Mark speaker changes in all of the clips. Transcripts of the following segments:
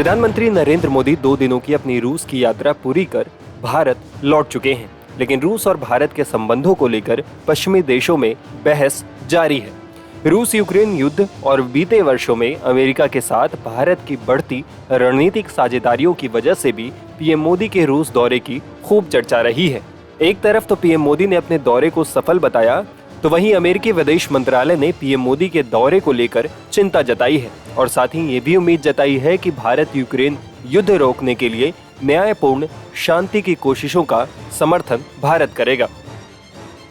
Speaker 1: प्रधानमंत्री नरेंद्र मोदी 2 दिनों की अपनी रूस की यात्रा पूरी कर भारत लौट चुके हैं, लेकिन रूस और भारत के संबंधों को लेकर पश्चिमी देशों में बहस जारी है। रूस यूक्रेन युद्ध और बीते वर्षों में अमेरिका के साथ भारत की बढ़ती रणनीतिक साझेदारियों की वजह से भी पीएम मोदी के रूस दौरे की खूब चर्चा रही है। एक तरफ तो पीएम मोदी ने अपने दौरे को सफल बताया, तो वहीं अमेरिकी विदेश मंत्रालय ने पीएम मोदी के दौरे को लेकर चिंता जताई है और साथ ही ये भी उम्मीद जताई है कि भारत यूक्रेन युद्ध रोकने के लिए न्यायपूर्ण शांति की कोशिशों का समर्थन भारत करेगा।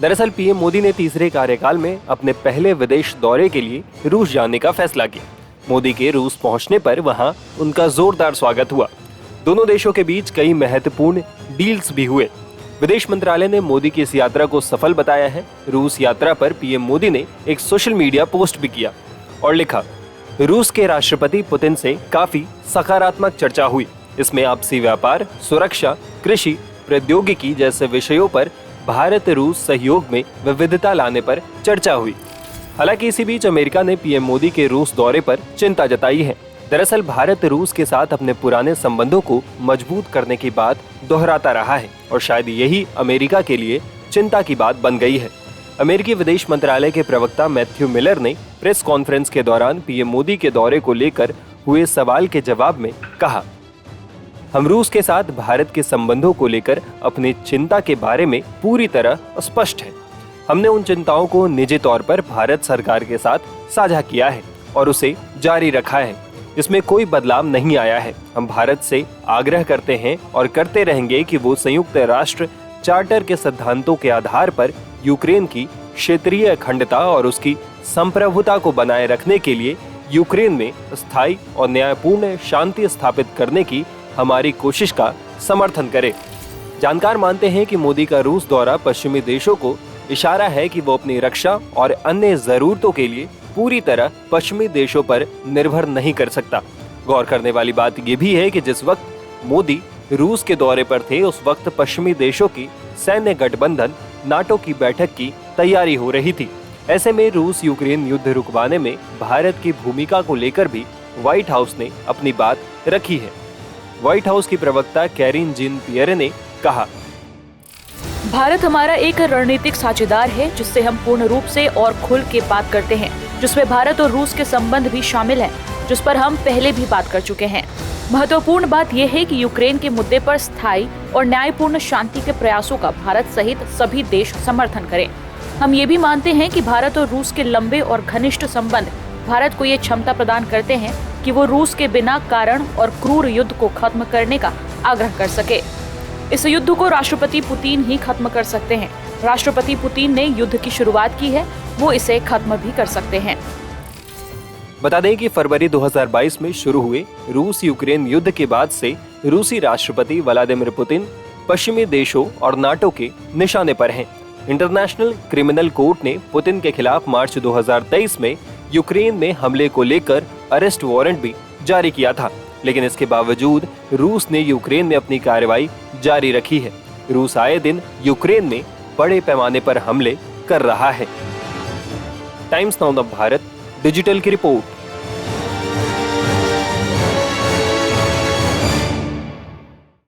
Speaker 1: दरअसल पीएम मोदी ने तीसरे कार्यकाल में अपने पहले विदेश दौरे के लिए रूस जाने का फैसला किया। मोदी के रूस पहुंचने पर वहां उनका जोरदार स्वागत हुआ। दोनों देशों के बीच कई महत्वपूर्ण डील्स भी हुए। विदेश मंत्रालय ने मोदी की इस यात्रा को सफल बताया है। रूस यात्रा पर पीएम मोदी ने एक सोशल मीडिया पोस्ट भी किया और लिखा, रूस के राष्ट्रपति पुतिन से काफी सकारात्मक चर्चा हुई। इसमें आपसी व्यापार, सुरक्षा, कृषि, प्रौद्योगिकी जैसे विषयों पर भारत रूस सहयोग में विविधता लाने पर चर्चा हुई। हालांकि इसी बीच अमेरिका ने पीएम मोदी के रूस दौरे पर चिंता जताई है। दरअसल भारत रूस के साथ अपने पुराने संबंधों को मजबूत करने की बात दोहराता रहा है और शायद यही अमेरिका के लिए चिंता की बात बन गई है। अमेरिकी विदेश मंत्रालय के प्रवक्ता मैथ्यू मिलर ने प्रेस कॉन्फ्रेंस के दौरान पीएम मोदी के दौरे को लेकर हुए सवाल के जवाब में कहा, हम रूस के साथ भारत के संबंधों को लेकर अपनी चिंता के बारे में पूरी तरह स्पष्ट हैं। हमने उन चिंताओं को निजी तौर पर भारत सरकार के साथ साझा किया है और उसे जारी रखा है। इसमें कोई बदलाव नहीं आया है। हम भारत से आग्रह करते हैं और करते रहेंगे कि वो संयुक्त राष्ट्र चार्टर के सिद्धांतों के आधार पर यूक्रेन की क्षेत्रीय अखंडता और उसकी संप्रभुता को बनाए रखने के लिए यूक्रेन में स्थायी और न्यायपूर्ण शांति स्थापित करने की हमारी कोशिश का समर्थन करें। जानकार मानते हैं कि मोदी का रूस दौरा पश्चिमी देशों को इशारा है कि वो अपनी रक्षा और अन्य जरूरतों के लिए पूरी तरह पश्चिमी देशों पर निर्भर नहीं कर सकता। गौर करने वाली बात यह भी है कि जिस वक्त मोदी रूस के दौरे पर थे, उस वक्त पश्चिमी देशों की सैन्य गठबंधन नाटो की बैठक की तैयारी हो रही थी। ऐसे में रूस यूक्रेन युद्ध रुकवाने में भारत की भूमिका को लेकर भी व्हाइट हाउस ने अपनी बात रखी है। व्हाइट हाउस की प्रवक्ता कैरिन जीन पियरे ने कहा,
Speaker 2: भारत हमारा एक रणनीतिक साझेदार है जिससे हम पूर्ण रूप से और खुल के बात करते हैं, जिसमें भारत और रूस के संबंध भी शामिल हैं, जिस पर हम पहले भी बात कर चुके हैं। महत्वपूर्ण बात यह है कि यूक्रेन के मुद्दे पर स्थायी और न्यायपूर्ण शांति के प्रयासों का भारत सहित सभी देश समर्थन करें। हम ये भी मानते हैं कि भारत और रूस के लंबे और घनिष्ठ संबंध भारत को ये क्षमता प्रदान करते हैं कि वो रूस के बिना कारण और क्रूर युद्ध को खत्म करने का आग्रह कर सके। इस युद्ध को राष्ट्रपति पुतिन ही खत्म कर सकते हैं। राष्ट्रपति पुतिन ने युद्ध की शुरुआत की है, वो इसे खत्म भी कर सकते हैं।
Speaker 1: बता दें कि फरवरी 2022 में शुरू हुए रूस यूक्रेन युद्ध के बाद से रूसी राष्ट्रपति व्लादिमीर पुतिन पश्चिमी देशों और नाटो के निशाने पर हैं। इंटरनेशनल क्रिमिनल कोर्ट ने पुतिन के खिलाफ मार्च 2023 में यूक्रेन में हमले को लेकर अरेस्ट वारंट भी जारी किया था, लेकिन इसके बावजूद रूस ने यूक्रेन में अपनी कार्रवाई जारी रखी है। रूस आए दिन यूक्रेन में बड़े पैमाने पर हमले कर रहा है। टाइम्स नाउ भारत डिजिटल की रिपोर्ट।